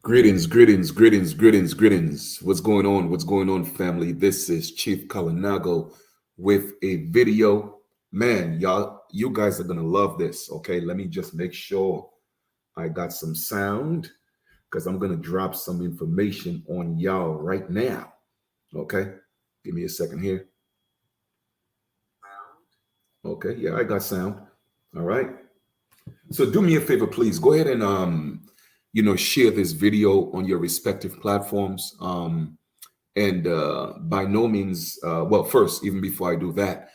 Greetings, greetings, greetings, greetings, greetings. What's going on? What's going on, family? This is Chief Kalinago with a video. Man, y'all, you guys are gonna love this. Okay, let me just make sure I got some sound because I'm gonna drop some information on y'all right now. Okay, give me a second here. Okay, yeah, I got sound. All right. So do me a favor, please. Go ahead and share this video on your respective platforms. And by no means, well, first, even before I do that,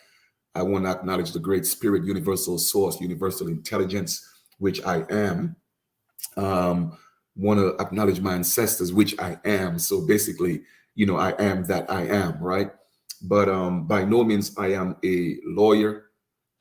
I want to acknowledge the great spirit, universal source, universal intelligence, which I am. Want to acknowledge my ancestors, which I am. So basically, I am that I am, right? But by no means I am a lawyer.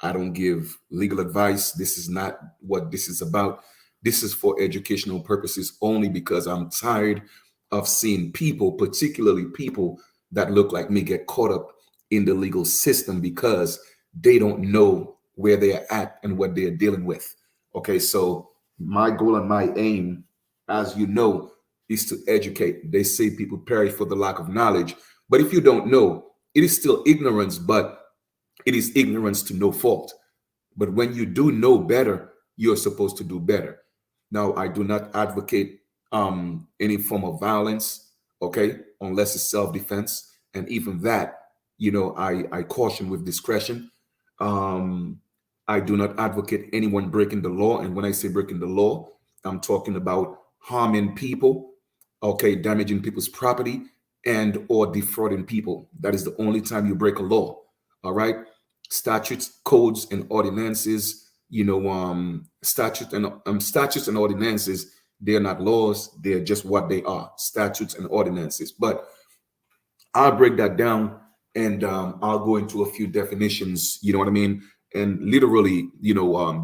I don't give legal advice. This is not what this is about. This is for educational purposes only because I'm tired of seeing people, particularly people that look like me, get caught up in the legal system because they don't know where they're at and what they're dealing with. Okay, so my goal and my aim, as you know, is to educate. They say people perish for the lack of knowledge. But if you don't know, it is still ignorance, but it is ignorance to no fault. But when you do know better, you're supposed to do better. Now, I do not advocate any form of violence, okay, unless it's self-defense. And even that, I caution with discretion. I do not advocate anyone breaking the law. And when I say breaking the law, I'm talking about harming people, okay, damaging people's property and or defrauding people. That is the only time you break a law. All right. Statutes, codes, and ordinances, statutes and ordinances, they're not laws, they're just what they are, statutes and ordinances. But I'll break that down and I'll go into a few definitions, you know what I mean? And literally,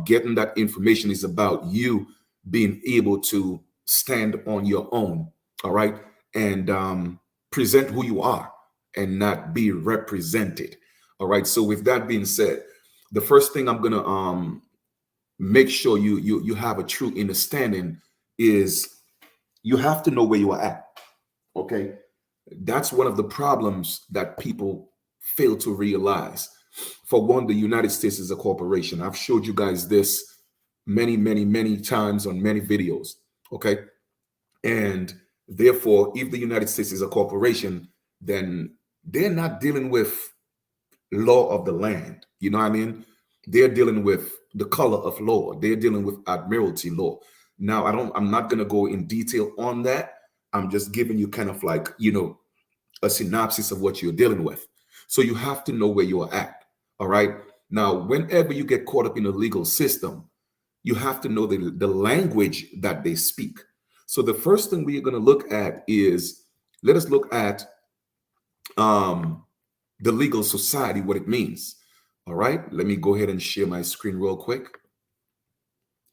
getting that information is about you being able to stand on your own, all right? And present who you are and not be represented. All right. So with that being said, the first thing I'm gonna make sure you have a true understanding is you have to know where you are at. Okay. That's one of the problems that people fail to realize. For one, the United States is a corporation. I've showed you guys this many, many, many times on many videos. Okay. And therefore, if the United States is a corporation, then they're not dealing with law of the land. You know what I mean? They're dealing with the color of law. They're dealing with admiralty law. Now, I'm not going to go in detail on that. I'm just giving you kind of like, a synopsis of what you're dealing with. So you have to know where you are at. All right. Now, whenever you get caught up in a legal system, you have to know the language that they speak. So the first thing we are going to look at is, let us look at the legal society, what it means. All right, let me go ahead and share my screen real quick.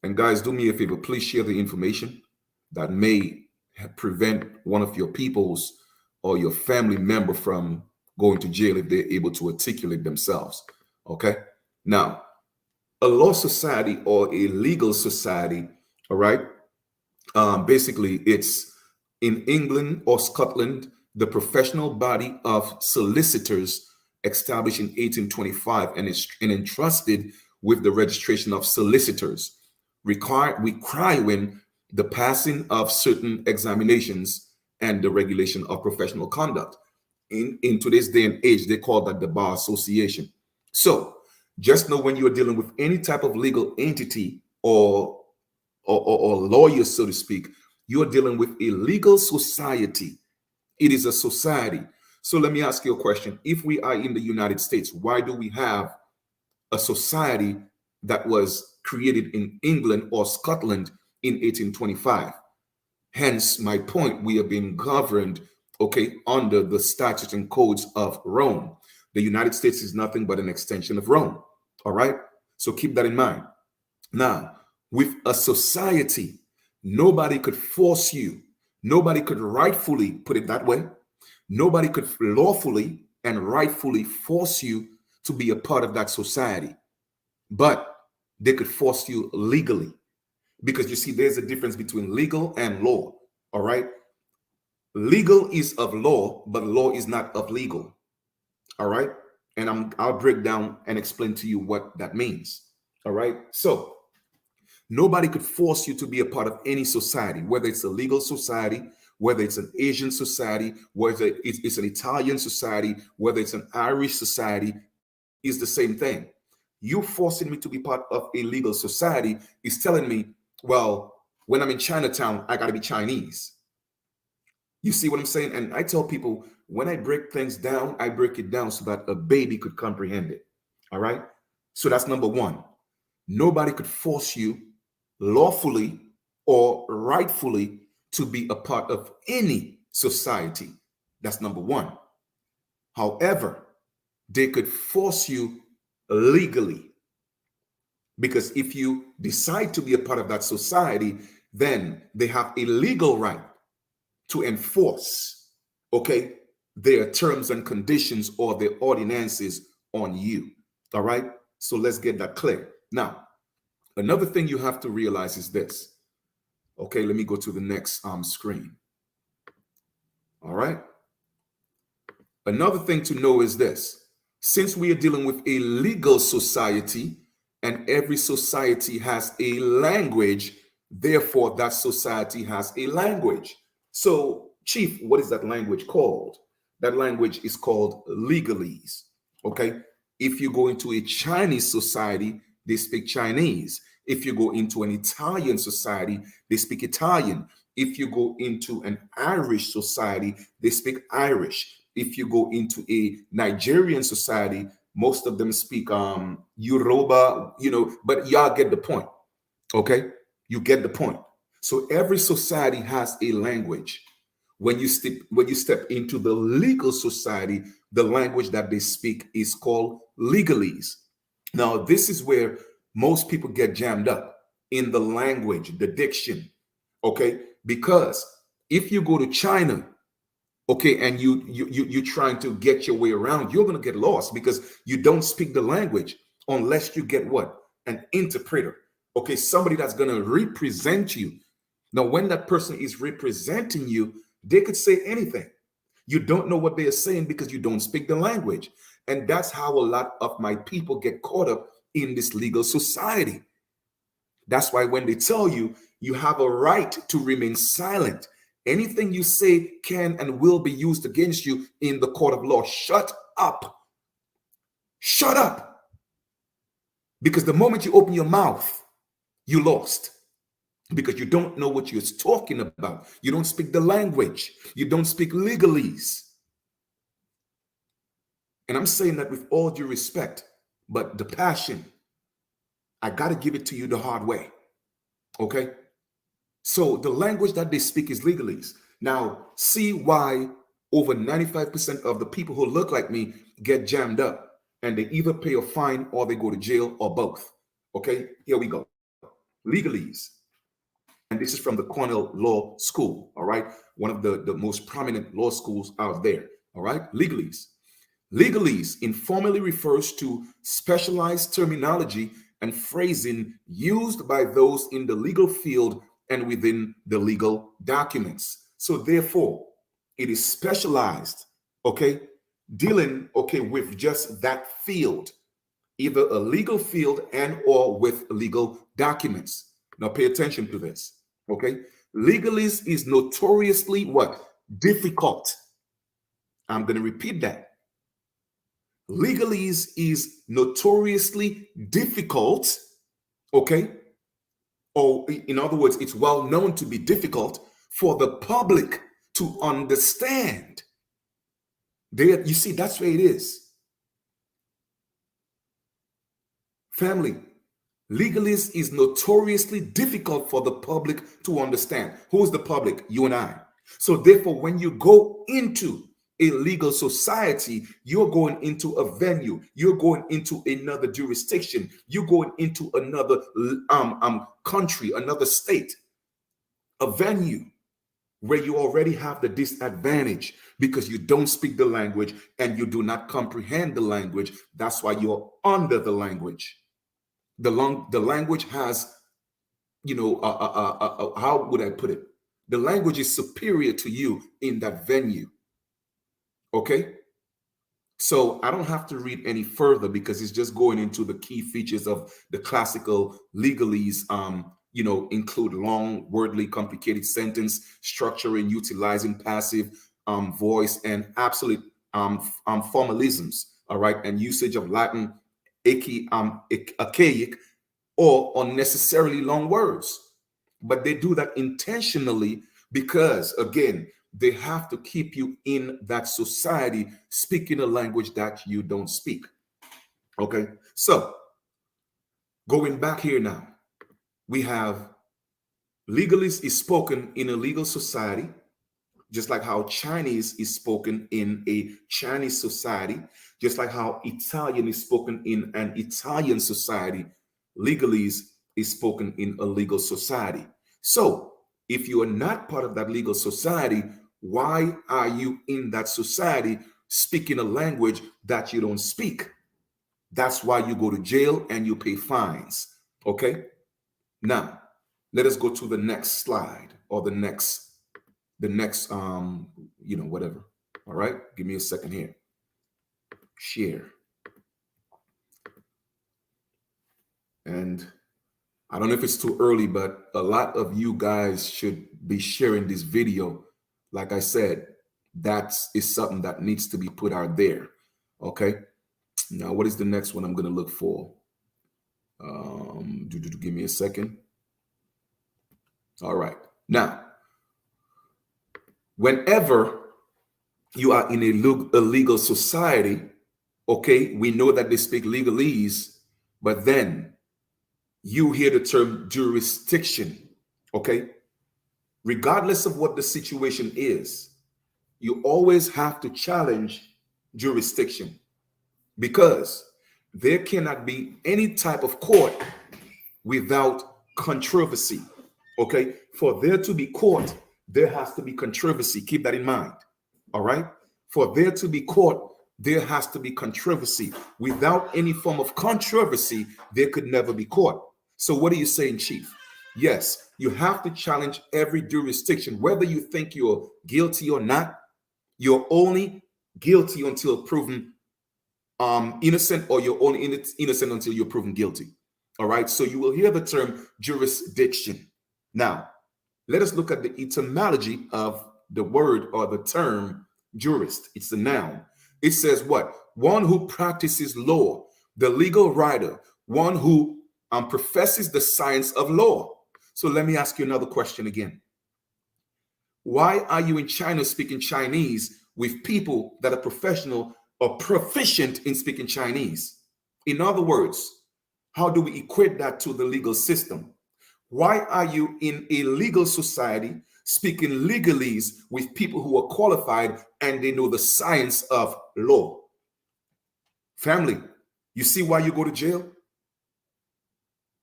And guys, do me a favor, please share the information that may prevent one of your peoples or your family member from going to jail if they're able to articulate themselves. Okay, now, a law society or a legal society, all right, basically it's in England or Scotland, the professional body of solicitors established in 1825 and is entrusted with the registration of solicitors, requiring the passing of certain examinations and the regulation of professional conduct. In today's day and age, they call that the Bar Association. So just know when you're dealing with any type of legal entity or lawyer, so to speak, you're dealing with a legal society. It is a society. So let me ask you a question. If we are in the United States, why do we have a society that was created in England or Scotland in 1825? Hence my point, we are being governed, okay, under the statutes and codes of Rome. The United States is nothing but an extension of Rome. All right. So keep that in mind. Now, with a society, nobody could force you. Nobody could rightfully, put it that way, nobody could lawfully and rightfully force you to be a part of that society. But they could force you legally. Because you see, there's a difference between legal and law. All right. Legal is of law, but law is not of legal. All right. And I'll break down and explain to you what that means. All right. So nobody could force you to be a part of any society, whether it's a legal society, whether it's an Asian society, whether it's an Italian society, whether it's an Irish society, is the same thing. You forcing me to be part of a legal society is telling me, well, when I'm in Chinatown, I got to be Chinese. You see what I'm saying? And I tell people, when I break things down, I break it down so that a baby could comprehend it. All right. So that's number one. Nobody could force you lawfully or rightfully to be a part of any society. That's number one. However, they could force you legally, because if you decide to be a part of that society, then they have a legal right to enforce, okay, their terms and conditions or their ordinances on you. All right. So let's get that clear. Now, another thing you have to realize is this. Okay, let me go to the next screen. All right. Another thing to know is this. Since we are dealing with a legal society and every society has a language, therefore that society has a language. So, Chief, what is that language called? That language is called Legalese. Okay. If you go into a Chinese society, they speak Chinese. If you go into an Italian society, they speak Italian. If you go into an Irish society, they speak Irish. If you go into a Nigerian society, most of them speak Yoruba, but y'all get the point. Okay? You get the point. So every society has a language. When you step into the legal society, the language that they speak is called legalese. Now, this is where most people get jammed up in the language, the diction. Okay? Because if you go to China, okay, and you're trying to get your way around, you're going to get lost because you don't speak the language unless you get what? An interpreter. Okay, somebody that's going to represent you. Now, when that person is representing you, they could say anything. You don't know what they are saying because you don't speak the language. And that's how a lot of my people get caught up in this legal society. That's why when they tell you, you have a right to remain silent. Anything you say can and will be used against you in the court of law. Shut up. Shut up. Because the moment you open your mouth, you lost. Because you don't know what you're talking about. You don't speak the language. You don't speak legalese. And I'm saying that with all due respect, but the passion, I got to give it to you the hard way. Okay? So the language that they speak is legalese. Now, see why over 95% of the people who look like me get jammed up and they either pay a fine or they go to jail or both. Okay, here we go. Legalese. And this is from the Cornell Law School, all right? One of the most prominent law schools out there, all right? Legalese. Legalese informally refers to specialized terminology and phrasing used by those in the legal field and within the legal documents. So therefore, it is specialized, okay, dealing, okay, with just that field, either a legal field and or with legal documents. Now pay attention to this, okay? Legalese is notoriously what? Difficult. I'm going to repeat that. Legalese is notoriously difficult, okay? Or in other words, it's well known to be difficult for the public to understand. There, you see, that's where it is. Family, legalese is notoriously difficult for the public to understand. Who's the public? You and I. So therefore, when you go into a legal society, you're going into a venue, you're going into another jurisdiction, you're going into another country, another state, a venue where you already have the disadvantage because you don't speak the language and you do not comprehend the language. That's why you're under the language. The language has, how would I put it? The language is superior to you in that venue. Okay? So I don't have to read any further because it's just going into the key features of the classical legalese. Include long, wordly, complicated sentence structuring, utilizing passive voice and absolute formalisms. All right, and usage of Latin, archaic, or unnecessarily long words. But they do that intentionally because, again, they have to keep you in that society speaking a language that you don't speak. Okay, so going back here now, we have legalese is spoken in a legal society, just like how Chinese is spoken in a Chinese society, just like how Italian is spoken in an Italian society. Legalese is spoken in a legal society. So if you are not part of that legal society, why are you in that society speaking a language that you don't speak? That's why you go to jail and you pay fines. Okay. Now, let us go to the next slide or the next, whatever. All right. Give me a second here. Share. And I don't know if it's too early, but a lot of you guys should be sharing this video. Like I said, that is something that needs to be put out there. Okay. Now, what is the next one I'm going to look for? Give me a second. All right. Now, whenever you are in a legal society, okay, we know that they speak legalese, but then you hear the term jurisdiction, okay? Regardless of what the situation is, you always have to challenge jurisdiction because there cannot be any type of court without controversy, okay? For there to be court, there has to be controversy. Keep that in mind, all right? For there to be court, there has to be controversy. Without any form of controversy, there could never be court. So what are you saying, Chief? Yes, you have to challenge every jurisdiction. Whether you think you're guilty or not, you're only guilty until proven innocent, or you're only innocent until you're proven guilty. All right, so you will hear the term jurisdiction. Now, let us look at the etymology of the word or the term jurist. It's a noun. It says what? One who practices law, the legal writer, one who professes the science of law. So let me ask you another question again. Why are you in China speaking Chinese with people that are professional or proficient in speaking Chinese? In other words, how do we equate that to the legal system? Why are you in a legal society speaking legalese with people who are qualified and they know the science of law? Family, you see why you go to jail?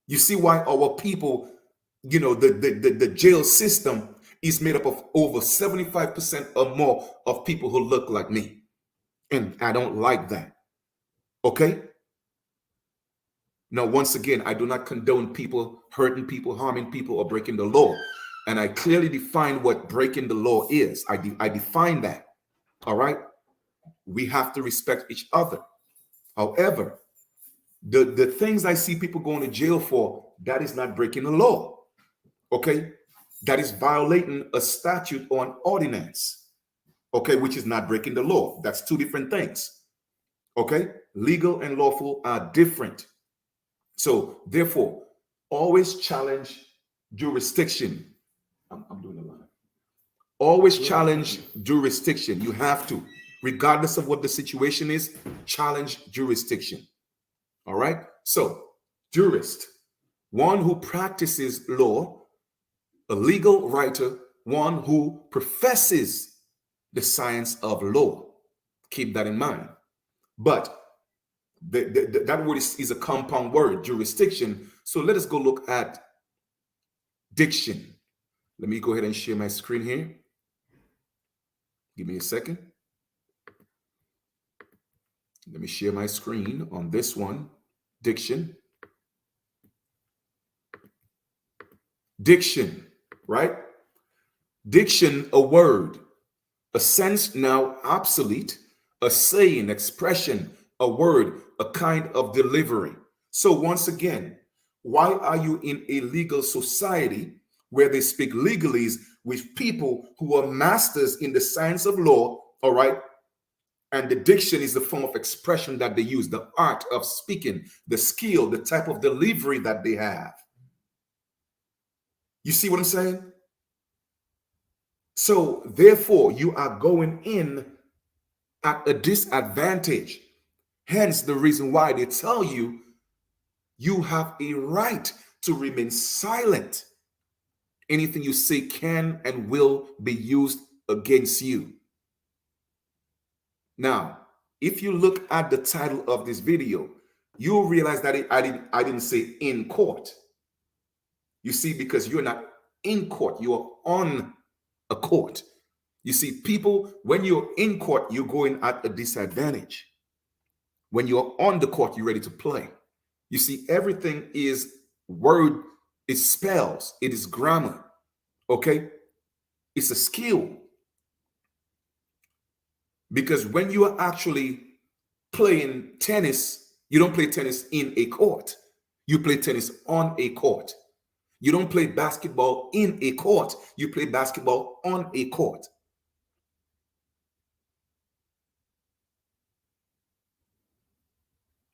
You see why our people, the jail system is made up of over 75% or more of people who look like me. And I don't like that. Okay? Now, once again, I do not condone people hurting people, harming people, or breaking the law. And I clearly define what breaking the law is. I define that. All right? We have to respect each other. However, the things I see people going to jail for, that is not breaking the law. Okay? That is violating a statute or an ordinance. Okay? Which is not breaking the law. That's two different things. Okay? Legal and lawful are different. So, therefore, always challenge jurisdiction. I'm doing a lot. Always challenge jurisdiction. You have to, regardless of what the situation is, challenge jurisdiction. All right? So, jurist, one who practices law, a legal writer, one who professes the science of law. Keep that in mind. But that word is a compound word, jurisdiction. So let us go look at diction. Let me go ahead and share my screen here. Give me a second. Let me share my screen on this one. Diction. Diction, right? Diction, a word, a sense now obsolete, a saying, expression, a word, a kind of delivery. So once again, why are you in a legal society where they speak legalese with people who are masters in the science of law, all right? And the diction is the form of expression that they use, the art of speaking, the skill, the type of delivery that they have. You see what I'm saying? So therefore, you are going in at a disadvantage. Hence the reason why they tell you you have a right to remain silent. Anything you say can and will be used against you. Now, if you look at the title of this video, you'll realize that I didn't say in court. You see, because you're not in court, you're on a court. You see, people, when you're in court, you're going at a disadvantage. When you're on the court, you're ready to play. You see, everything is word, it's spells, it is grammar, okay? It's a skill. Because when you are actually playing tennis, you don't play tennis in a court. You play tennis on a court. You don't play basketball in a court. You play basketball on a court.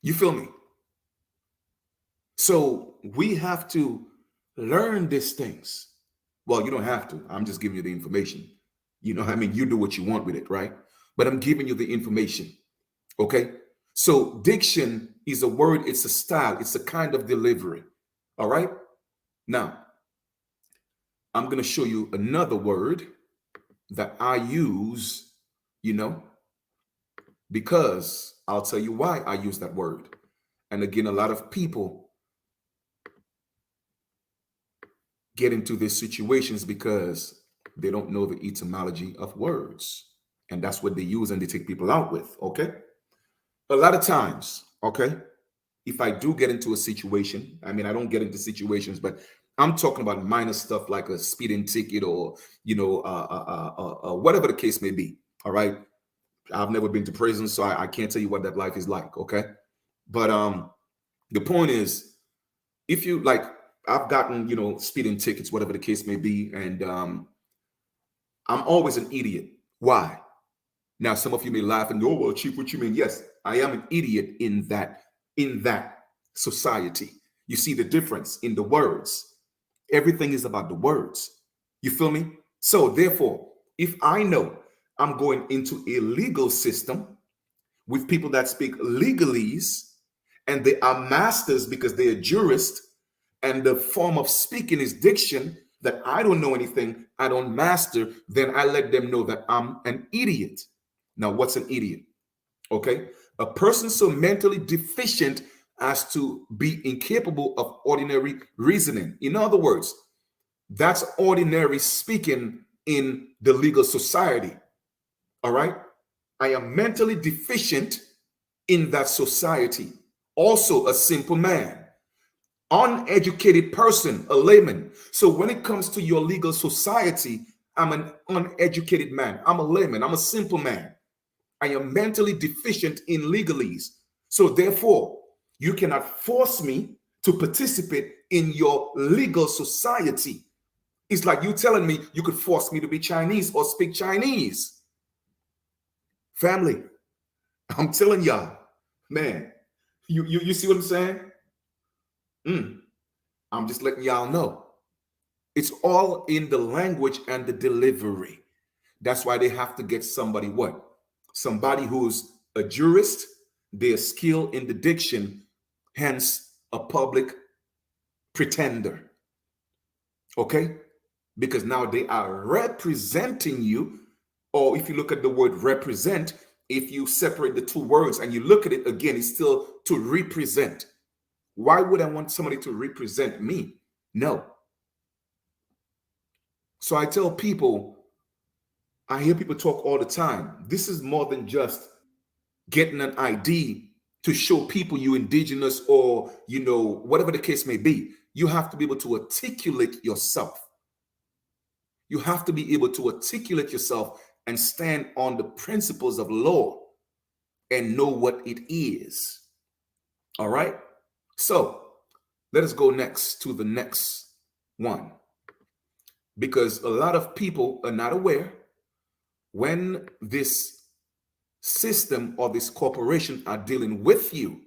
You feel me? So we have to learn these things. Well, you don't have to. I'm just giving you the information. You know, I mean, you do what you want with it, right? But I'm giving you the information. Okay? So diction is a word, it's a style, it's a kind of delivery. All right? Now, I'm going to show you another word that I use, you know, because I'll tell you why I use that word. And again, a lot of people get into these situations because they don't know the etymology of words. And that's what they use and they take people out with, okay? A lot of times, okay, if I do get into a situation, I mean, I don't get into situations, but I'm talking about minor stuff like a speeding ticket or, you know, whatever the case may be, all right? I've never been to prison, so I can't tell you what that life is like, okay? But the point is, if you like, I've gotten, you know, speeding tickets, whatever the case may be, and I'm always an idiot. Why? Now, some of you may laugh and go, "Oh, well, Chief, what you mean?" Yes, I am an idiot in that society. You see the difference in the words. Everything is about the words. You feel me? So therefore, if I know I'm going into a legal system with people that speak legalese and they are masters because they are jurists, and the form of speaking is diction, that I don't know anything, I don't master, then I let them know that I'm an idiot. Now, what's an idiot? Okay, a person so mentally deficient as to be incapable of ordinary reasoning. In other words, that's ordinary speaking in the legal society. All right, I am mentally deficient in that society. Also, a simple man, uneducated person, a layman. So when it comes to your legal society, I'm an uneducated man. I'm a layman. I'm a simple man. I am mentally deficient in legalese. So therefore, you cannot force me to participate in your legal society. It's like you telling me you could force me to be Chinese or speak Chinese. Family, I'm telling y'all, man, you see what I'm saying? I'm just letting y'all know. It's all in the language and the delivery. That's why they have to get somebody what? Somebody who's a jurist, they're skilled in the diction, hence a public pretender. Okay? Because now they are representing you, or if you look at the word represent, if you separate the two words and you look at it again, it's still to represent. Why would I want somebody to represent me? No. So I tell people, I hear people talk all the time. This is more than just getting an ID to show people you indigenous or, you know, whatever the case may be. You have to be able to articulate yourself. You have to be able to articulate yourself and stand on the principles of law and know what it is. All right? So let us go next to the next one, because a lot of people are not aware when this system or this corporation are dealing with you,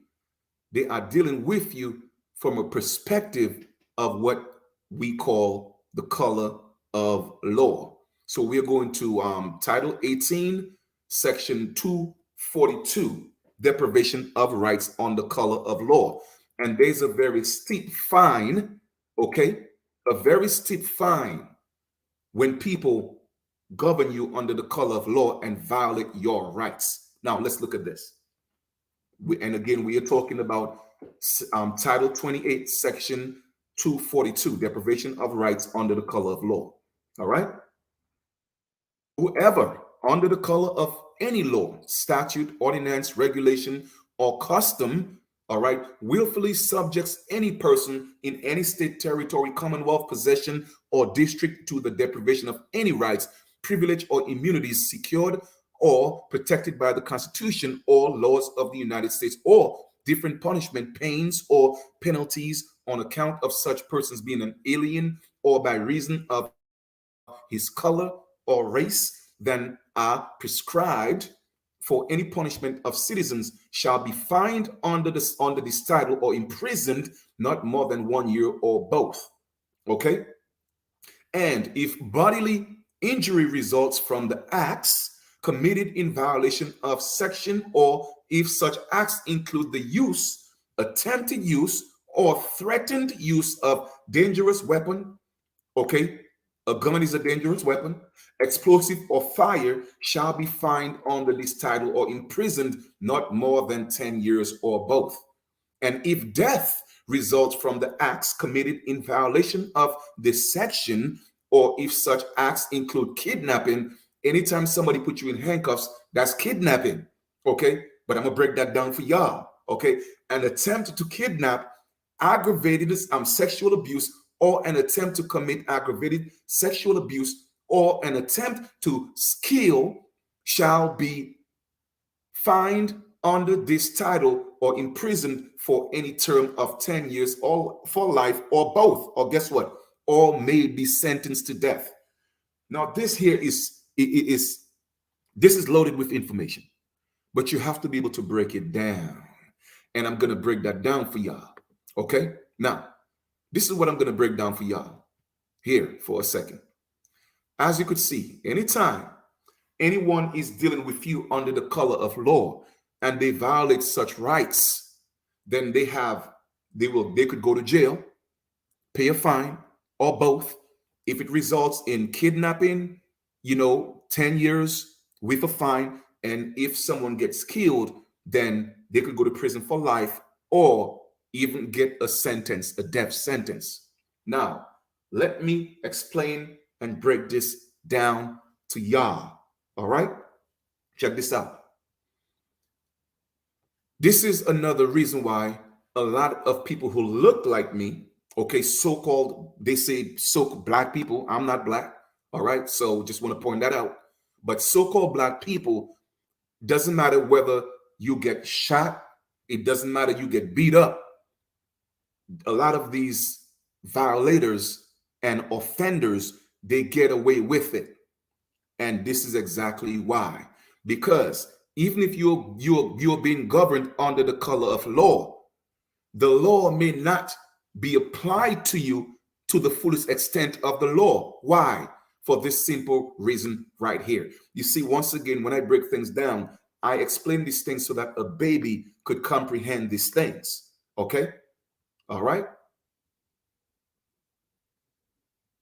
they are dealing with you from a perspective of what we call the color of law. So we're going to Title 18, Section 242, deprivation of rights on the color of law. And there's a very steep fine, okay? A very steep fine when people govern you under the color of law and violate your rights. Now, let's look at this. And again, we are talking about Title 28, Section 242, deprivation of rights under the color of law. All right? Whoever, under the color of any law, statute, ordinance, regulation, or custom, all right, willfully subjects any person in any state, territory, commonwealth, possession, or district to the deprivation of any rights, privilege, or immunities secured or protected by the Constitution or laws of the United States, or different punishment, pains, or penalties on account of such persons being an alien or by reason of his color or race than are prescribed for any punishment of citizens shall be fined under this title or imprisoned not more than 1 year or both. Okay? And if bodily injury results from the acts committed in violation of section, or if such acts include the use, attempted use, or threatened use of dangerous weapon, okay, a gun is a dangerous weapon, explosive, or fire, shall be fined under this title or imprisoned not more than 10 years or both. And if death results from the acts committed in violation of this section, or if such acts include kidnapping, anytime somebody puts you in handcuffs, that's kidnapping, okay? But I'm gonna break that down for y'all, okay? An attempt to kidnap, aggravated sexual abuse, or an attempt to commit aggravated sexual abuse, or an attempt to kill shall be fined under this title or imprisoned for any term of 10 years or for life or both, or guess what? Or may be sentenced to death. Now, this here is loaded with information, but you have to be able to break it down. And I'm going to break that down for y'all. Okay? Now, this is what I'm going to break down for y'all here for a second. As you could see, anytime anyone is dealing with you under the color of law and they violate such rights, then they could go to jail, pay a fine, or both. If it results in kidnapping, 10 years with a fine. And if someone gets killed, then they could go to prison for life or even get a sentence, a death sentence. Now, let me explain and break this down to y'all. All right? Check this out. This is another reason why a lot of people who look like me, okay, so-called, they say so-called black people, I'm not black, all right? So just want to point that out. But so-called black people, doesn't matter whether you get shot, it doesn't matter you get beat up. A lot of these violators and offenders, they get away with it. And this is exactly why. Because even if you're being governed under the color of law, the law may not be applied to you to the fullest extent of the law. Why? For this simple reason right here. You see, once again, when I break things down, I explain these things so that a baby could comprehend these things. Okay? All right?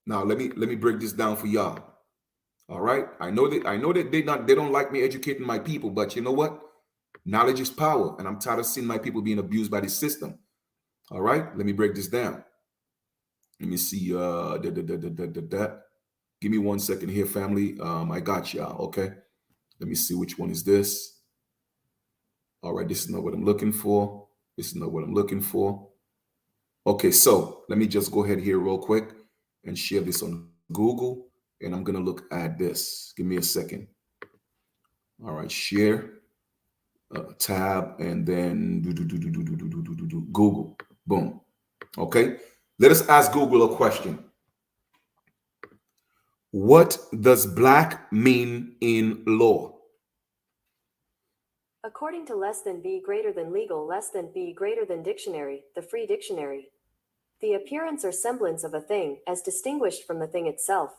Now let me break this down for y'all. All right? I know that they don't like me educating my people, but you know what? Knowledge is power, and I'm tired of seeing my people being abused by the system. All right? Let me break this down. Let me see. Give me 1 second here, family. I got y'all. Okay. Let me see which one is this. All right. This is not what I'm looking for. This is not what I'm looking for. Okay. So let me just go ahead here real quick and share this on Google. and I'm going to look at this. Give me a second. All right, share, tab, and then Google. Boom. Okay. Let us ask Google a question. What does black mean in law? According to less than B greater than legal, less than B greater than dictionary, the free dictionary. The appearance or semblance of a thing as distinguished from the thing itself.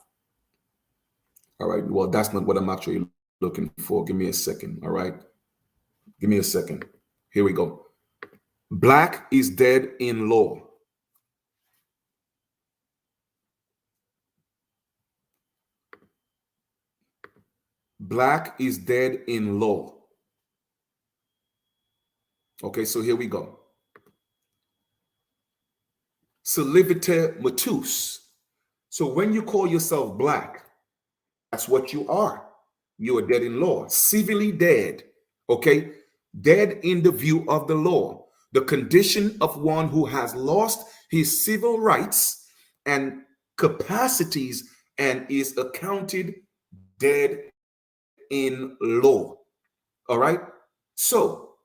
All right. Well, that's not what I'm actually looking for. Give me a second. All right. Give me a second. Here we go. Black is dead in law. Black is dead in law. Okay, so here we go. Saliviter matus. So when you call yourself black, that's what you are. You are dead in law, civilly dead. Okay, dead in the view of the law. The condition of one who has lost his civil rights and capacities and is accounted dead in law. All right. So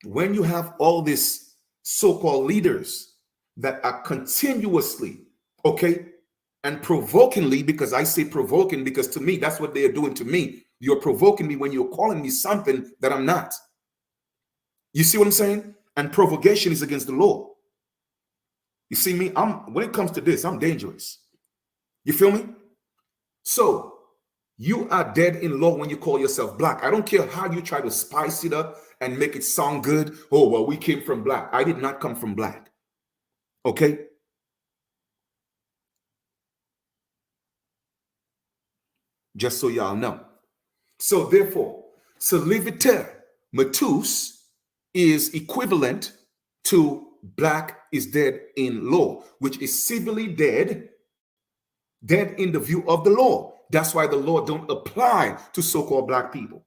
when you have all these so-called leaders that are continuously, okay, and provokingly, because I say provoking because to me, that's what they are doing to me. You're provoking me when you're calling me something that I'm not. You see what I'm saying? And provocation is against the law. You see me? When it comes to this, I'm dangerous. You feel me? So you are dead in law when you call yourself black. I don't care how you try to spice it up and make it sound good. Oh, well, we came from black. I did not come from black. Okay? Just so y'all know. So therefore, saliviter matus is equivalent to black is dead in law, which is civilly dead, dead in the view of the law. That's why the law don't apply to so-called black people.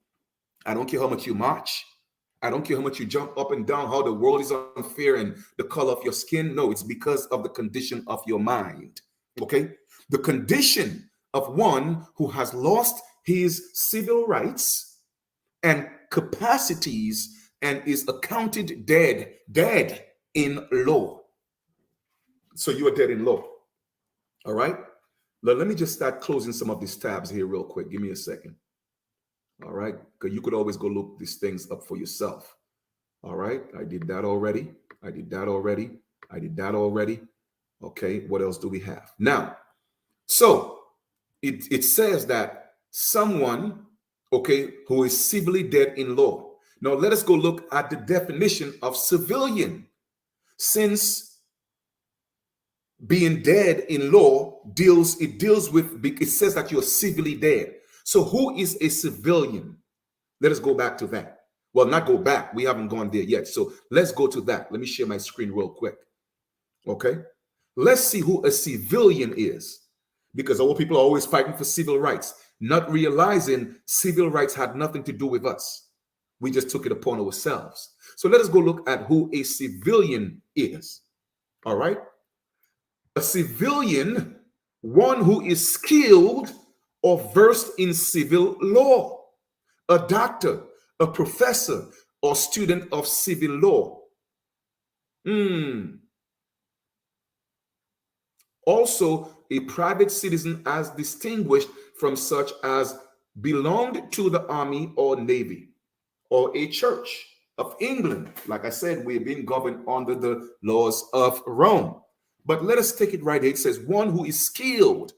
I don't care how much you march. I don't care how much you jump up and down, how the world is unfair and the color of your skin. No, it's because of the condition of your mind. Okay? The condition of one who has lost his civil rights and capacities and is accounted dead in law. So you are dead in law. All right? Now, let me just start closing some of these tabs here real quick. Give me a second. All right? Because you could always go look these things up for yourself. All right? I did that already. I did that already. I did that already. Okay, what else do we have? Now, so it says that someone, okay, who is civilly dead in law. Now, let us go look at the definition of civilian. Since being dead in law deals with, it says that you're civilly dead. So who is a civilian? Let us go back to that. Well, not go back. We haven't gone there yet. So let's go to that. Let me share my screen real quick. Okay. Let's see who a civilian is. Because our people are always fighting for civil rights, not realizing civil rights had nothing to do with us. We just took it upon ourselves. So let us go look at who a civilian is. All right. A civilian, one who is skilled or versed in civil law. A doctor, a professor, or student of civil law. Also, a private citizen as distinguished from such as belonged to the army or navy, or a church of England. Like I said, we're being governed under the laws of Rome. But let us take it right here. It says one who is skilled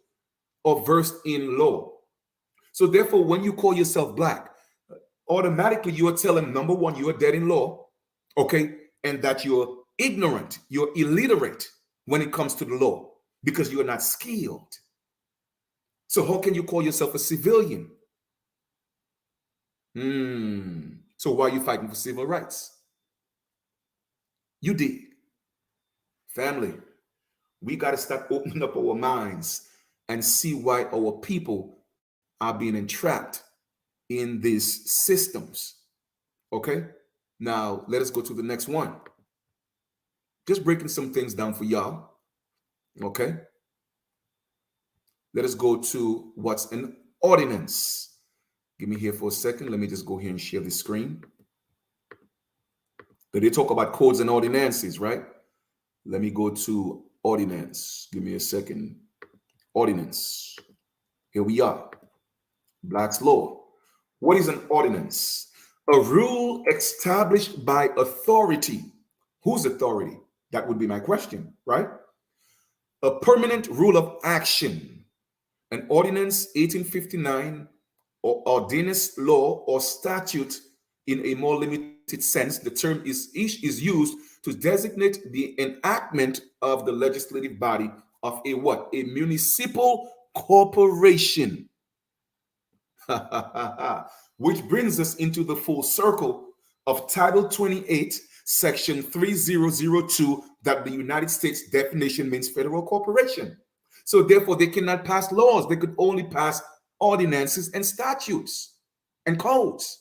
or versed in law. So therefore, when you call yourself black, automatically you are telling, number one, you are dead in law, okay, and that you're ignorant, you're illiterate when it comes to the law because you are not skilled. So how can you call yourself a civilian? So why are you fighting for civil rights? You did. Family, we got to start opening up our minds and see why our people are being entrapped in these systems. Okay? Now, let us go to the next one. Just breaking some things down for y'all. Okay? Let us go to what's an ordinance. Give me here for a second. Let me just go here and share the screen. They talk about codes and ordinances, right? Let me go to ordinance. Give me a second. Ordinance. Here we are. Black's law. What is an ordinance? A rule established by authority. Whose authority? That would be my question, right? A permanent rule of action. An ordinance 1859 or ordinance law or statute in a more limited sense. The term is used to designate the enactment of the legislative body of a what? A municipal corporation. Which brings us into the full circle of Title 28, Section 3002, that the United States definition means federal corporation. So therefore, they cannot pass laws. They could only pass ordinances and statutes and codes.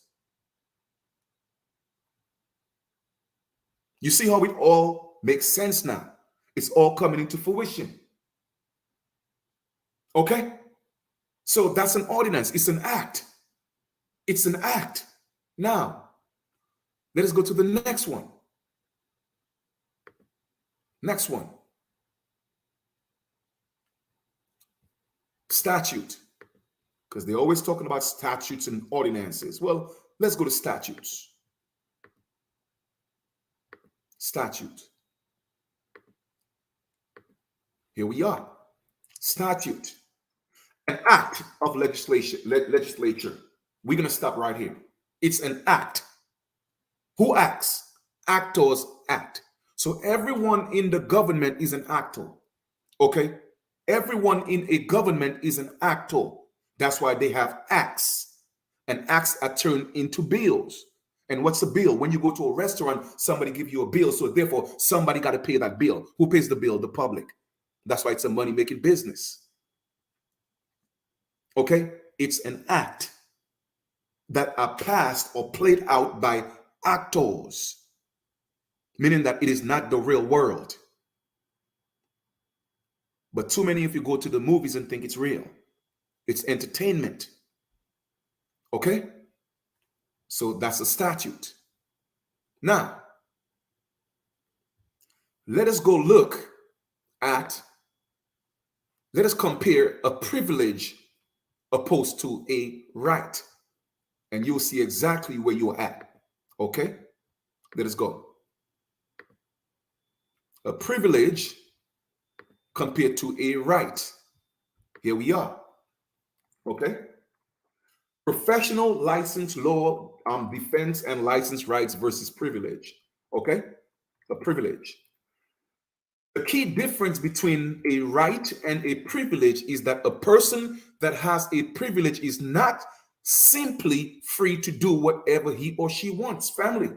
You see how it all makes sense now? It's all coming into fruition. Okay? So that's an ordinance. It's an act. It's an act. Now, let us go to the next one. Next one. Statute. Because they're always talking about statutes and ordinances. Well, let's go to statutes. Statute. Here we are. Statute. An act of legislature. We're going to stop right here. It's an act. Who acts? Actors act. So everyone in the government is an actor. Okay? Everyone in a government is an actor. That's why they have acts. And acts are turned into bills. And what's a bill? When you go to a restaurant, somebody gives you a bill. So therefore, somebody got to pay that bill. Who pays the bill? The public. That's why it's a money-making business. Okay? It's an act that are passed or played out by actors, meaning that it is not the real world. But too many of you go to the movies and think it's real. It's entertainment. Okay? So that's a statute. Now, let us go look at, let us compare a privilege opposed to a right. And you'll see exactly where you're at. Okay? Let us go. A privilege compared to a right. Here we are. Okay? Professional license law, defense and license rights versus privilege. Okay? A privilege. The key difference between a right and a privilege is that a person that has a privilege is not simply free to do whatever he or she wants. Family,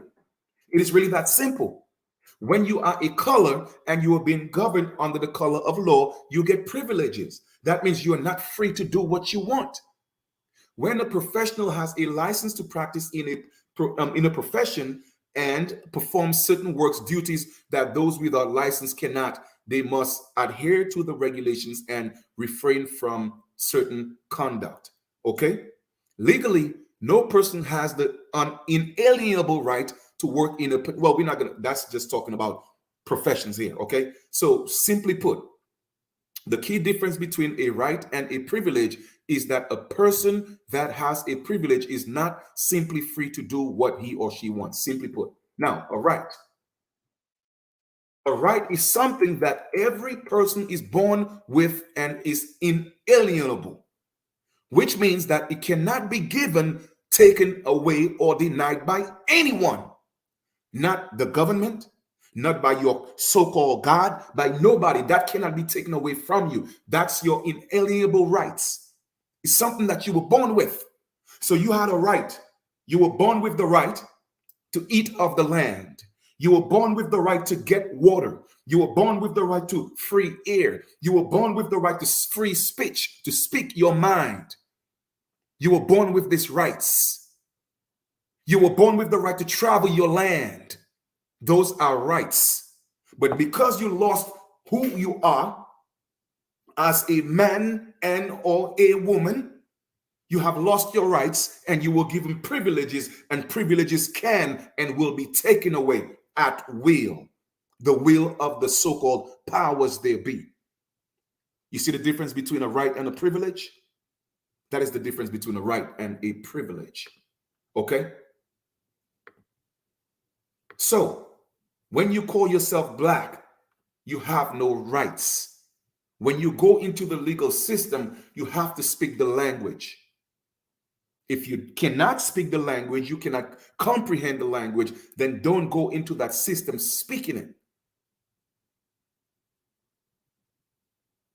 it is really that simple. When you are a color and you are being governed under the color of law, you get privileges. That means you are not free to do what you want. When a professional has a license to practice in a profession and perform certain works, duties that those without license cannot, they must adhere to the regulations and refrain from certain conduct. Okay? Legally, no person has the inalienable right to work in a, well, we're not going to, that's just talking about professions here, okay? So simply put, the key difference between a right and a privilege is that a person that has a privilege is not simply free to do what he or she wants, simply put. Now, a right. A right is something that every person is born with and is inalienable, which means that it cannot be given, taken away, or denied by anyone. Not the government, not by your so-called God, by nobody. That cannot be taken away from you. That's your inalienable rights. It's something that you were born with. So you had a right. You were born with the right to eat of the land. You were born with the right to get water. You were born with the right to free air. You were born with the right to free speech, to speak your mind. You were born with these rights. You were born with the right to travel your land. Those are rights. But because you lost who you are as a man and or a woman, you have lost your rights and you will give them privileges, and privileges can and will be taken away at will. The will of the so-called powers there be. You see the difference between a right and a privilege? That is the difference between a right and a privilege. Okay? So, when you call yourself black, you have no rights. When you go into the legal system, you have to speak the language. If you cannot speak the language, you cannot comprehend the language, then don't go into that system speaking it.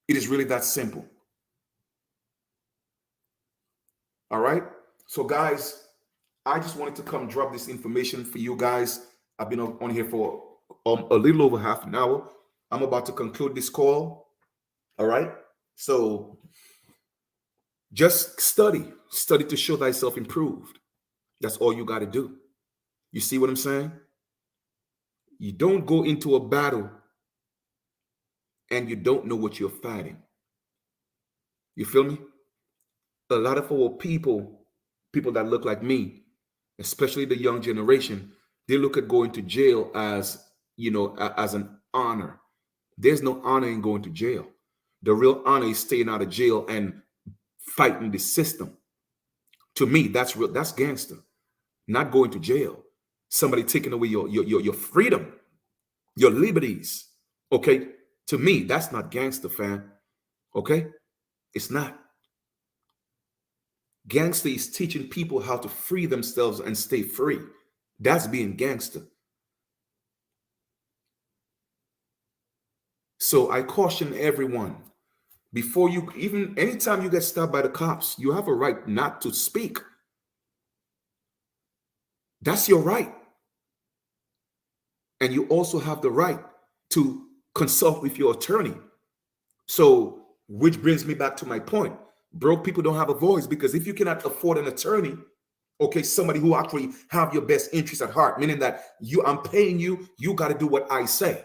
It is really that simple. All right? So guys, I just wanted to come drop this information for you guys. I've been on here for a little over half an hour. I'm about to conclude this call. All right? So just study to show thyself improved. That's all you got to do. You see what I'm saying? You don't go into a battle and you don't know what you're fighting. You feel me? A lot of our people that look like me, especially the young generation, they look at going to jail as, as an honor. There's no honor in going to jail. The real honor is staying out of jail and fighting the system. To me, that's real. That's gangster. Not going to jail. Somebody taking away your freedom, your liberties. Okay? To me, that's not gangster, fam. Okay? It's not. Gangster is teaching people how to free themselves and stay free. That's being gangster. So I caution everyone, before you, even anytime you get stopped by the cops, you have a right not to speak. That's your right. And you also have the right to consult with your attorney. So, which brings me back to my point. Broke people don't have a voice, because if you cannot afford an attorney, okay, somebody who actually have your best interest at heart, meaning that I'm paying you, you got to do what I say.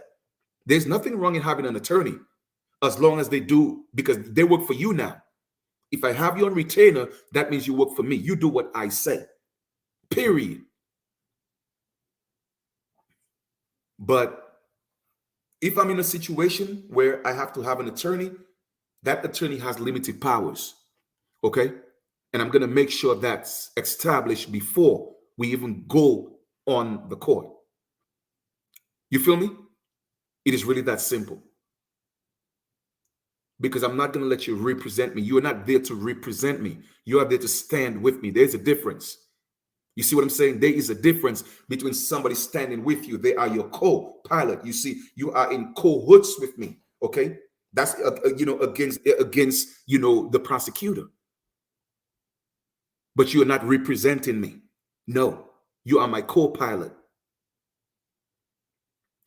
There's nothing wrong in having an attorney, as long as they do, because they work for you now. If I have you on retainer, that means you work for me. You do what I say, period. But if I'm in a situation where I have to have an attorney, that attorney has limited powers, okay? And I'm going to make sure that's established before we even go on the court. You feel me? It is really that simple. Because I'm not going to let you represent me. You are not there to represent me. You are there to stand with me. There's a difference. You see what I'm saying? There is a difference between somebody standing with you. They are your co-pilot. You see, you are in cahoots with me, okay? That's against the prosecutor. But you are not representing me. No, you are my co-pilot.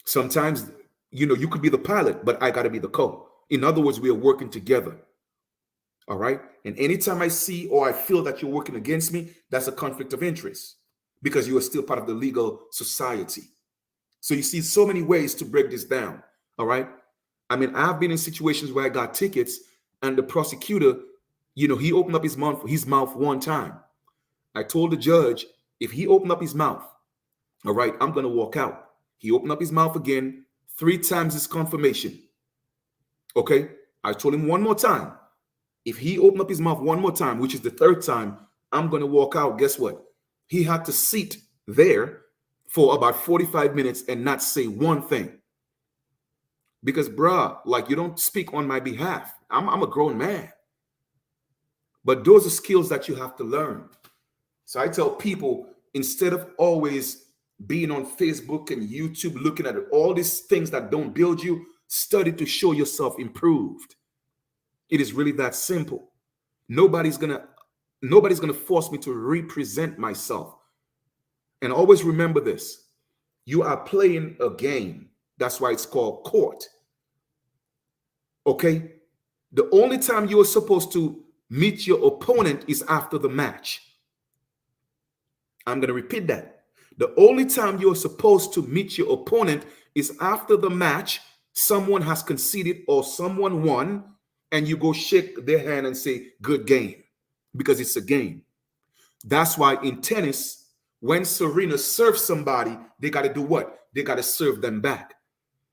Sometimes, you could be the pilot, but I got to be the co. In other words, we are working together. All right? And anytime I see or I feel that you're working against me, that's a conflict of interest, because you are still part of the legal society. So you see so many ways to break this down. All right? I mean, I've been in situations where I got tickets and the prosecutor, he opened up his mouth one time. I told the judge, if he opened up his mouth, all right, I'm going to walk out. He opened up his mouth again, 3 times his confirmation. Okay? I told him one more time. If he opened up his mouth one more time, which is the 3rd time, I'm going to walk out. Guess what? He had to sit there for about 45 minutes and not say one thing. Because, bruh, you don't speak on my behalf. I'm a grown man. But those are skills that you have to learn. So I tell people, instead of always being on Facebook and YouTube, looking at all these things that don't build you, study to show yourself improved. It is really that simple. Nobody's gonna force me to represent myself. And always remember this. You are playing a game. That's why it's called court. Okay? The only time you are supposed to meet your opponent is after the match. I'm going to repeat that. The only time you're supposed to meet your opponent is after the match. Someone has conceded or someone won, and you go shake their hand and say, good game, because it's a game. That's why in tennis, when Serena serves somebody, they got to do what? They got to serve them back.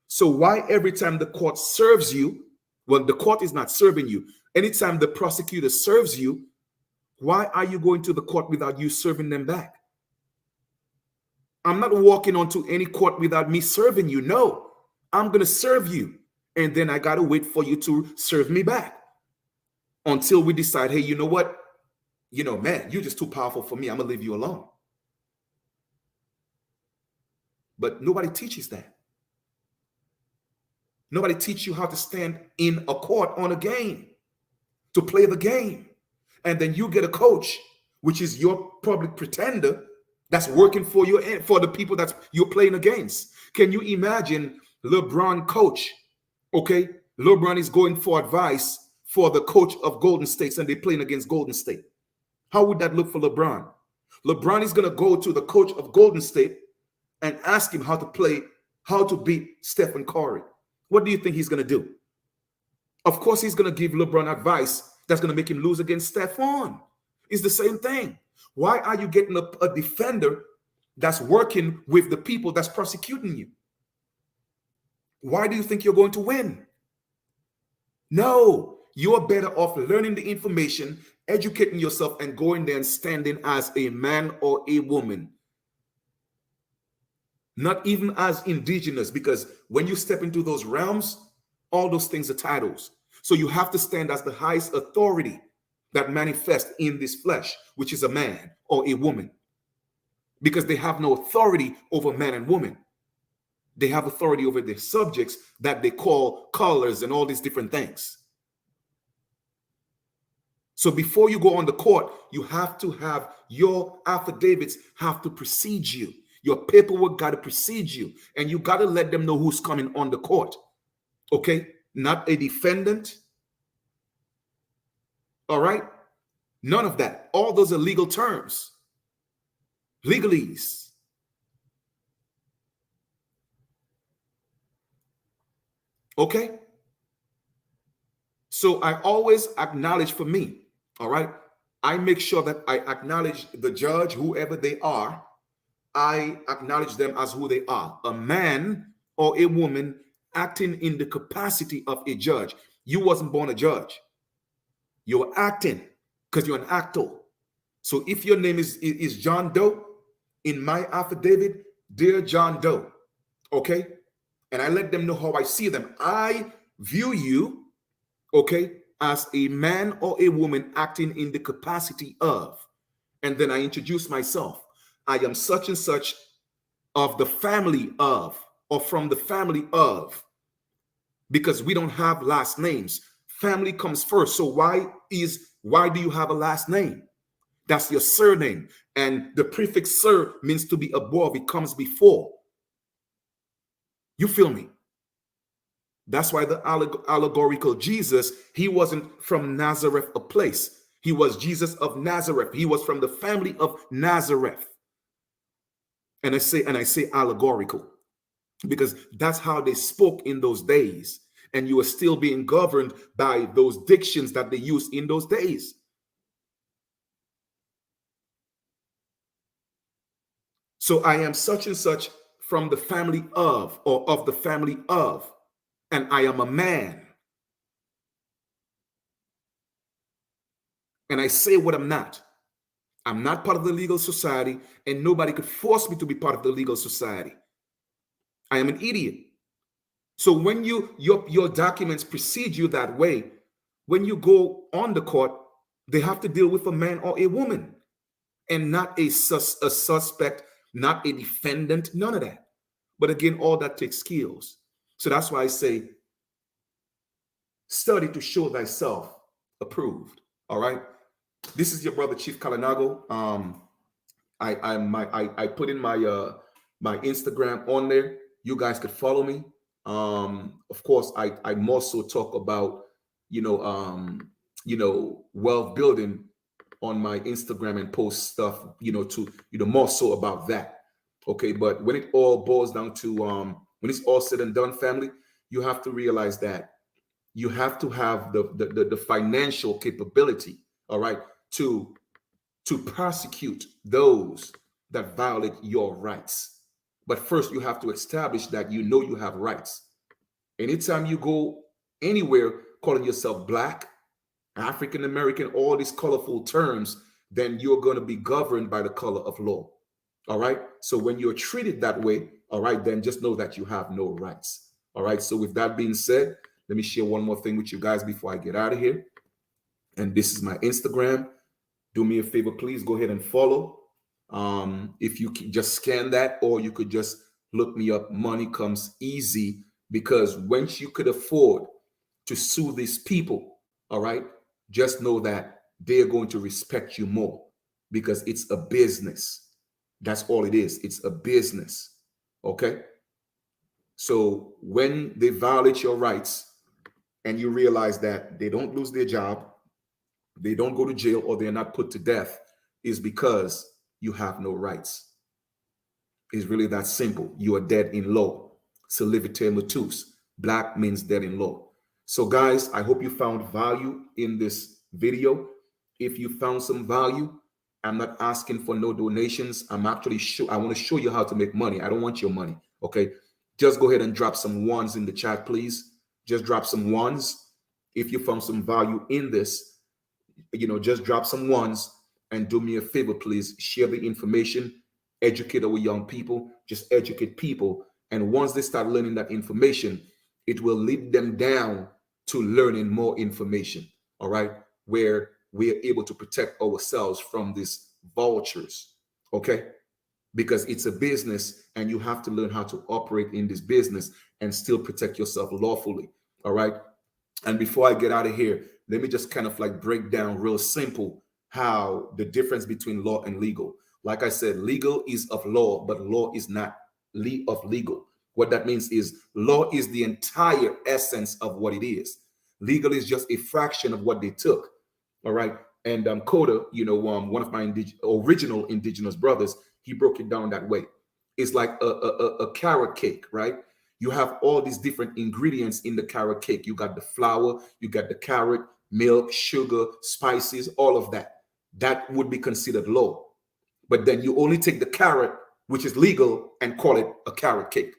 So why every time the court serves you, well, the court is not serving you. Anytime the prosecutor serves you, why are you going to the court without you serving them back? I'm not walking onto any court without me serving you. No, I'm going to serve you. And then I got to wait for you to serve me back until we decide, hey, you know what? You know, man, you're just too powerful for me. I'm going to leave you alone. But nobody teaches that. Nobody teaches you how to stand in a court on a game, to play the game. And then you get a coach, which is your public pretender, that's working for you and for the people that you're playing against. Can you imagine LeBron coach? Okay, LeBron is going for advice for the coach of Golden State, and they're playing against Golden State. How would that look for LeBron? LeBron is going to go to the coach of Golden State and ask him how to play, how to beat Stephen Curry. What do you think he's going to do? Of course, he's going to give LeBron advice that's going to make him lose against Stephon. It's the same thing. Why are you getting a defender that's working with the people that's prosecuting you? Why do you think you're going to win? No, you're better off learning the information, educating yourself, and going there and standing as a man or a woman. Not even as indigenous, because when you step into those realms, all those things are titles. So you have to stand as the highest authority that manifests in this flesh, which is a man or a woman, because they have no authority over man and woman. They have authority over their subjects that they call colors and all these different things. So before you go on the court, you have to have your affidavits have to precede you. Your paperwork got to precede you, and you got to let them know who's coming on the court. Okay? Not a defendant. All right? None of that. All those are legal terms. Legalese. Okay? So I always acknowledge for me, all right? I make sure that I acknowledge the judge, whoever they are. I acknowledge them as who they are, a man or a woman acting in the capacity of a judge. You wasn't born a judge. You're acting because you're an actor. So if your name is John Doe, in my affidavit, dear John Doe, okay? And I let them know how I see them. I view you, okay, as a man or a woman acting in the capacity of, and then I introduce myself. I am such and such of the family of, or from the family of, because we don't have last names. Family comes first. So why do you have a last name? That's your surname. And the prefix sir means to be above. It comes before. You feel me? That's why the allegorical Jesus, he wasn't from Nazareth, a place. He was Jesus of Nazareth. He was from the family of Nazareth. And I say allegorical because that's how they spoke in those days. And you are still being governed by those dictions that they used in those days. So I am such and such from the family of, or of the family of, and I am a man. And I say what I'm not. I'm not part of the legal society, and nobody could force me to be part of the legal society. I am an idiot. So when your documents precede you that way, when you go on the court, they have to deal with a man or a woman, and not a suspect, not a defendant, none of that. But again, all that takes skills. So that's why I say, study to show thyself approved. All right. This is your brother Chief Kalinago. I put in my my Instagram on there. You guys could follow me. Of course, I more so talk about wealth building on my Instagram and post stuff to more so about that. Okay, but when it all boils down to when it's all said and done, family, you have to realize that you have to have the financial capability, all right, to prosecute those that violate your rights. But first, you have to establish that you know you have rights. Anytime you go anywhere calling yourself Black, African American, all these colorful terms, then you're going to be governed by the color of law. All right. So when you're treated that way, all right, then just know that you have no rights. All right. So with that being said, let me share one more thing with you guys before I get out of here. And this is my Instagram. Do me a favor, please go ahead and follow. If you can just scan that, or you could just look me up. Money Comes Easy, because once you could afford to sue these people, all right, just know that they're going to respect you more, because it's a business. That's all it is. It's a business. Okay. So when they violate your rights and you realize that they don't lose their job, they don't go to jail, or they're not put to death, is because you have no rights. It's really that simple. You are dead in law. Salivite mutus. Black means dead in law. So guys, I hope you found value in this video. If you found some value, I'm not asking for no donations. I'm actually I want to show you how to make money. I don't want your money. Okay. Just go ahead and drop some ones in the chat, please. Just drop some ones. If you found some value in this, just drop some ones, and do me a favor, please. Share the information, educate our young people, just educate people. And once they start learning that information, it will lead them down to learning more information. All right. Where we are able to protect ourselves from these vultures. Okay. Because it's a business, and you have to learn how to operate in this business and still protect yourself lawfully. All right. And before I get out of here, let me just kind of like break down real simple how the difference between law and legal. Like I said, legal is of law, but law is not of legal. What that means is law is the entire essence of what it is. Legal is just a fraction of what they took. All right. And Coda, one of my original indigenous brothers, he broke it down that way. It's like a carrot cake, right? You have all these different ingredients in the carrot cake. You got the flour, you got the carrot, milk, sugar, spices, all of that. That would be considered law. But then you only take the carrot, which is legal, and call it a carrot cake.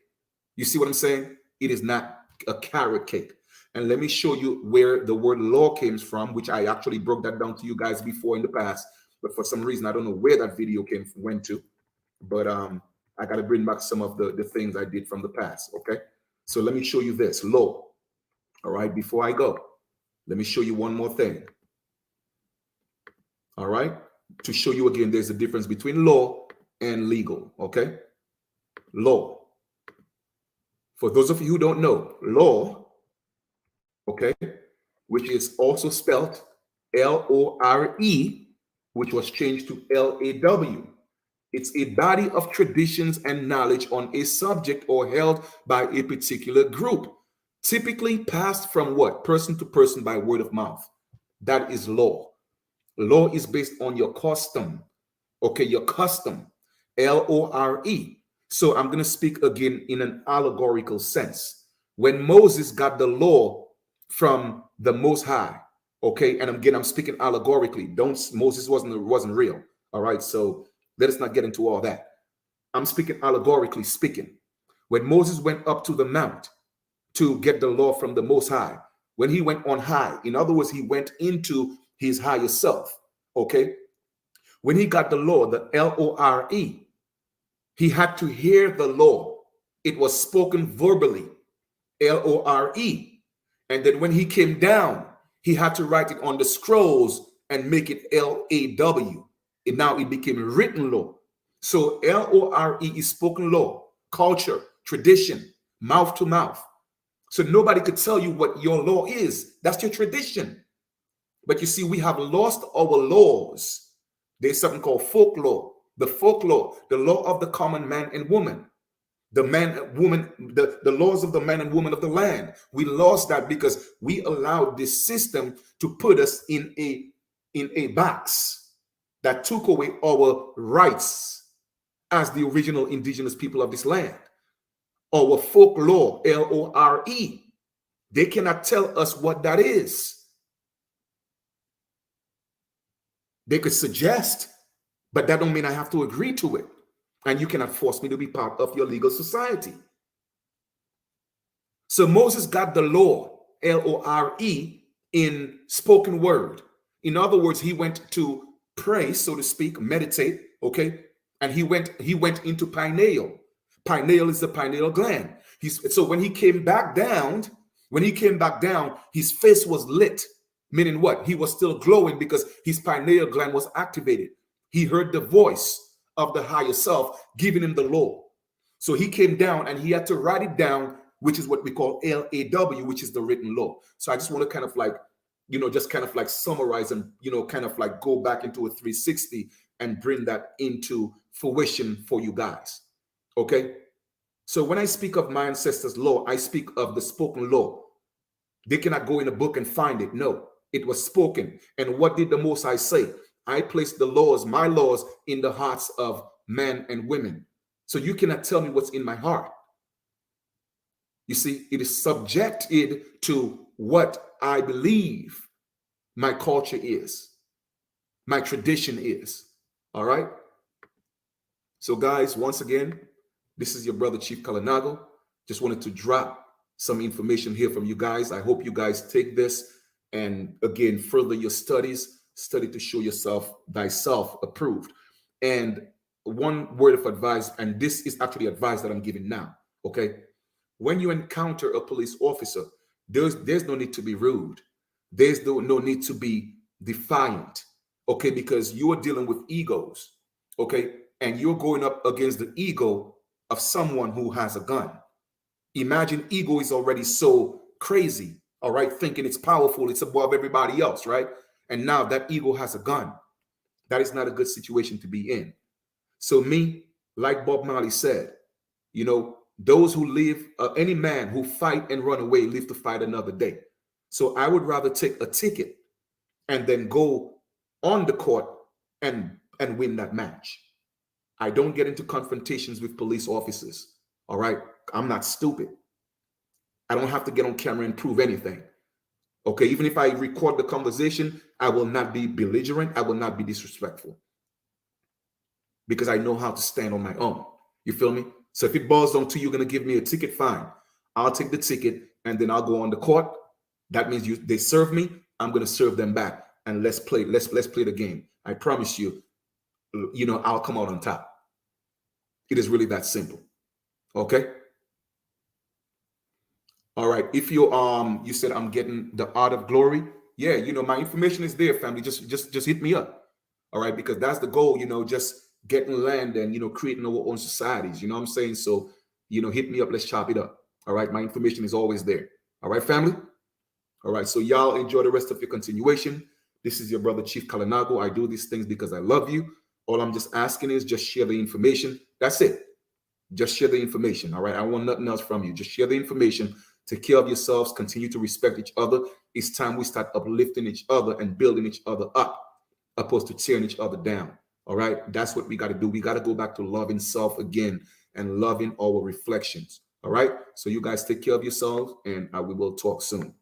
You see what I'm saying? It is not a carrot cake. And let me show you where the word law came from, which I actually broke that down to you guys before in the past. But for some reason, I don't know where that video went to. But I got to bring back some of the things I did from the past. Okay. So let me show you this law. All right. Before I go, let me show you one more thing. All right. To show you again, there's a difference between law and legal. Okay. Law. For those of you who don't know, law, okay, which is also spelled L-O-R-E, which was changed to L-A-W. It's a body of traditions and knowledge on a subject or held by a particular group, typically passed from what? Person to person by word of mouth. That is law. Law is based on your custom. Okay, your custom. L-O-R-E. So I'm going to speak again in an allegorical sense. When Moses got the law from the Most High, okay, and again, I'm speaking allegorically. Moses wasn't real. All right, so let us not get into all that. I'm speaking allegorically speaking. When Moses went up to the mount to get the law from the Most High, when he went on high, in other words, he went into his higher self, okay? When he got the law, the L-O-R-E, he had to hear the law. It was spoken verbally, L-O-R-E. And then when he came down, he had to write it on the scrolls and make it L-A-W. And now it became written law. So L-O-R-E is spoken law, culture, tradition, mouth to mouth. So nobody could tell you what your law is. That's your tradition. But you see, we have lost our laws. There's something called folklore. The folklore, the law of the common man and woman, the laws of the man and woman of the land. We lost that because we allowed this system to put us in a box that took away our rights as the original indigenous people of this land. Our folklore, L-O-R-E. They cannot tell us what that is. They could suggest, but that don't mean I have to agree to it. And you cannot force me to be part of your legal society. So Moses got the law, L-O-R-E, in spoken word. In other words, he went to pray, so to speak, meditate, okay? And he went into pineal. Pineal is the pineal gland. So when he came back down, his face was lit, meaning what? He was still glowing because his pineal gland was activated. He heard the voice of the higher self giving him the law. So he came down and he had to write it down, which is what we call LAW, which is the written law. So I just want to kind of like, just kind of like summarize and, kind of like go back into a 360 and bring that into fruition for you guys. Okay. So when I speak of my ancestors' law, I speak of the spoken law. They cannot go in a book and find it. No, it was spoken. And what did the Most High say? I placed the laws, my laws, in the hearts of men and women. So you cannot tell me what's in my heart. You see, it is subjected to what I believe my culture is, my tradition is. All right. So guys, once again, this is your brother Chief Kalinago. Just wanted to drop some information here from you guys. I hope you guys take this and again, further your studies, study to show yourself thyself approved. And one word of advice, and this is actually advice that I'm giving now. Okay. When you encounter a police officer, there's no need to be rude. There's no need to be defiant. Okay. Because you are dealing with egos. Okay. And you're going up against the ego of someone who has a gun. Imagine ego is already so crazy, all right, thinking it's powerful, it's above everybody else, right? And now that ego has a gun. That is not a good situation to be in. So me, like Bob Marley said, those who live, any man who fight and run away live to fight another day. So I would rather take a ticket and then go on the court and win that match. I don't get into confrontations with police officers. All right. I'm not stupid. I don't have to get on camera and prove anything. Okay. Even if I record the conversation, I will not be belligerent. I will not be disrespectful because I know how to stand on my own. You feel me? So if it boils down to you're going to give me a ticket, fine. I'll take the ticket and then I'll go on the court. That means they serve me. I'm going to serve them back and let's play the game. I promise you, I'll come out on top. It is really that simple. Okay. All right. If you said I'm getting the art of glory. Yeah. My information is there, family. Just hit me up. All right. Because that's the goal, just getting land and, creating our own societies. You know what I'm saying? So, hit me up. Let's chop it up. All right. My information is always there. All right, family. All right. So y'all enjoy the rest of your continuation. This is your brother, Chief Kalinago. I do these things because I love you. All I'm just asking is just share the information. That's it. Just share the information. All right. I want nothing else from you. Just share the information. Take care of yourselves. Continue to respect each other. It's time we start uplifting each other and building each other up, opposed to tearing each other down. All right. That's what we got to do. We got to go back to loving self again and loving our reflections. All right. So you guys take care of yourselves and we will talk soon.